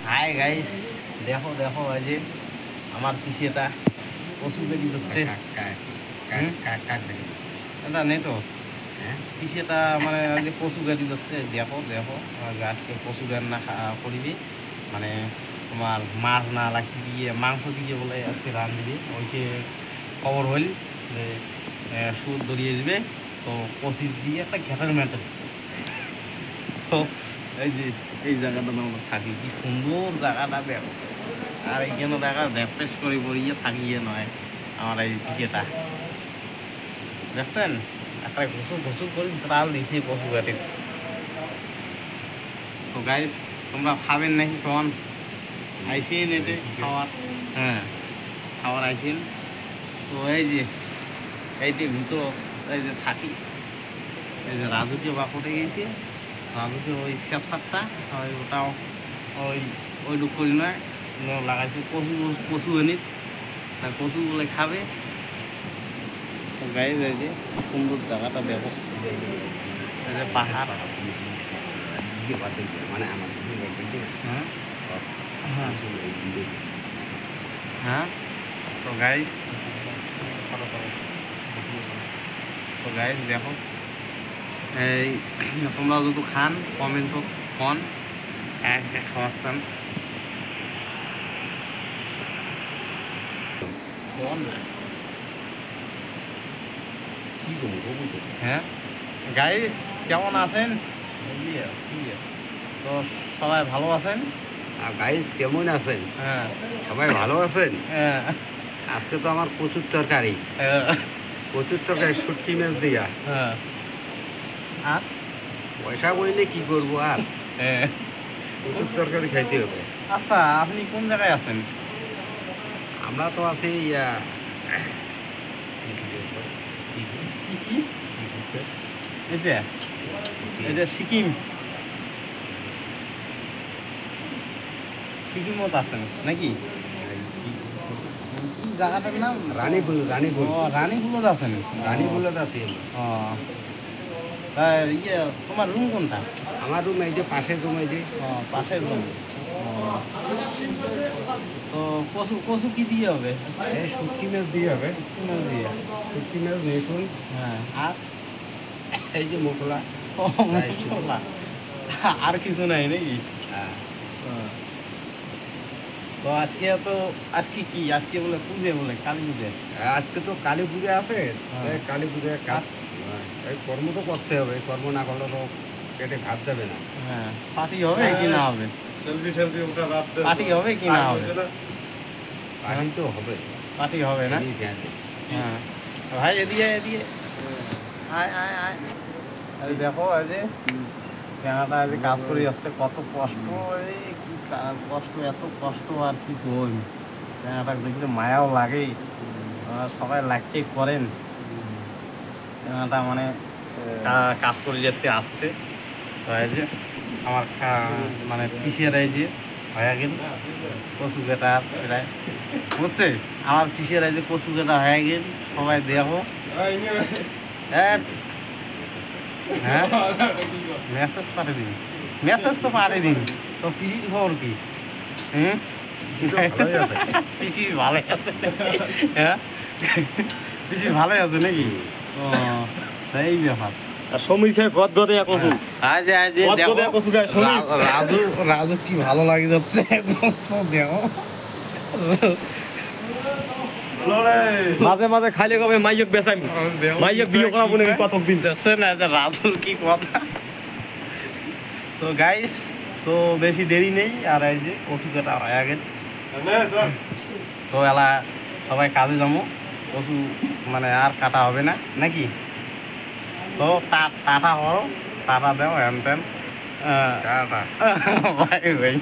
Hi guys, দেখো দেখো এই যে আমার পিছিয়েটা কচু কেটে যাচ্ছে। এটা নেই তো পিছিয়েটা মানে যে কচু কেটে যাচ্ছে। দেখো দেখো আজকে কচু রান্না করিবি, মানে তোমার মাছ না রাখি দিয়ে মাংস দিয়ে বলে আজকে রাঁধবি। ওইকে খবর হইল যে সুর ধরিয়ে দিবে, তো কচি দিয়ে একটা ঘেটার মেটে। তো এই যে এই জায়গাটা আমরা থাকি, কি সুন্দর জায়গাটা দেখো। আর এইখানে দেখা র্যাপেস করে পড়িয়ে থাকিয়ে নয় আমার এই পিছিয়েটা দেখছেন, একটা ঘুষু ঘুষু করে ত্রাল দিছে পশু গাড়ি। তো গাইস, তোমরা খাবেন নাকি? তখন আইসেন এতে খাওয়ার, হ্যাঁ খাওয়ার আইসেন। তো এই যে এইটি ভিতর এই যে থাকি, এই যে রাজুকে বাকুটে গেছে, রাজুকে ওই স্যাপসারটা ওটাও ওই ডুক করি নয় লাগাইছে কচু কচু এনে, কচু বলে খাবে। গাইজ এই যে সুন্দর জায়গাটা দেখো, এই যে পাহাড়, মানে আমার হ্যাঁ হ্যাঁ হ্যাঁ। তো গাইজ দেখো, এই তোমরা যদি খান কমেন্ট কন খাওয়াচ্ছেন হ্যাঁ। গাইস কেমন আছেন? তো সবাই ভালো আছেন? গাইস কেমন আছেন? হ্যাঁ সবাই ভালো আছেন? হ্যাঁ। আজকে তো আমার কচুর তরকারি, কচুর তরকারি শুটকি মাছ দিয়া। হ্যাঁ আর পয়সা বইলে কি করবো আর, কচুর তরকারি খাইতে হবে। আচ্ছা, আপনি কোন জায়গায় আছেন? আমরা তো আছি এটা সিকিম, সিকিমত আছেন নাকি? জায়গাটার নাম রানীপুর। রানীপুর, রানীপুলত আছেন? রানীপুলত আছি। ও ইয়ে, তোমার রুম কোনটা? আমার রুম এই যে পাশের রুম, এই যে পাশের রুম। তো কচু কচু কি দিয়ে হবে? এই শুটকি মাছ দিয়ে হবে। শুটকি মাছ দিয়ে, শুটকি মাছ দেখুন। হ্যাঁ। আর এই যে মশলা, মশলা আর কিছু নাই নাকি? হ্যাঁ। তো আজকে কি আজকে বলে পুজো, বলে কালী পুজো। আজকে তো কালী পুজো আছে, কালী পুজোর কাজ এই কর্ম তো করতে হবে, কর্ম না করলে তো পেটে ভাত যাবে না। হ্যাঁ, পার্টি হবে কি না হবে? পার্টি হবে কি না হবে? পার্টি তো হবে, পার্টি হবে না? হ্যাঁ ভাই, এদিকে এদিকে আয় আয় আয়। আরে দেখো, এই যে চেনাটা আজ কাজ করে যাচ্ছে, কত কষ্ট, এই কি কষ্ট, এত কষ্ট আর কি করি। চেনাটা দেখলে মায়াও লাগে, সবাই লাগছে করেন। চেনাটা মানে কাজ করে যেতে আসছে। তো এই যে আমার মানে পিসির এই যে হয়ে গেল কচু কেটা প্রায়, বুঝছে? আমার পিসির এই যে কচু কেটা হয়ে গেল, সবাই দেখো। হ্যাঁ, মেসেজ পাঠিয়ে দিন, মেসেজ তো পাঠিয়ে দিন। তো পিসির খবর কি? পিসি ভালো আছে, হ্যাঁ পিসি ভালোই আছে নাকি? ও এই ব্যাপার। সমীর খেয়ে গদ গদে কচু, রাজু রাজু কি ভালো লাগে যাচ্ছে দেখো। মাঝে মাঝে খাইলে কবে মাইয়ক বেচাইম, মাইয়ক বিয়ে করাবো নাকি কতক দিন। না রাজুর কি কথা। তো গাইস, তো বেশি দেরি নেই, আর এই যে কচু কাটা হয়ে গেছে। তো এলা সবাই কাজে যাবো, কচু মানে আর কাটা হবে না নাকি? তো টাটা করো, টাটা দাও, হ্যান ত্যান, বাই বাই।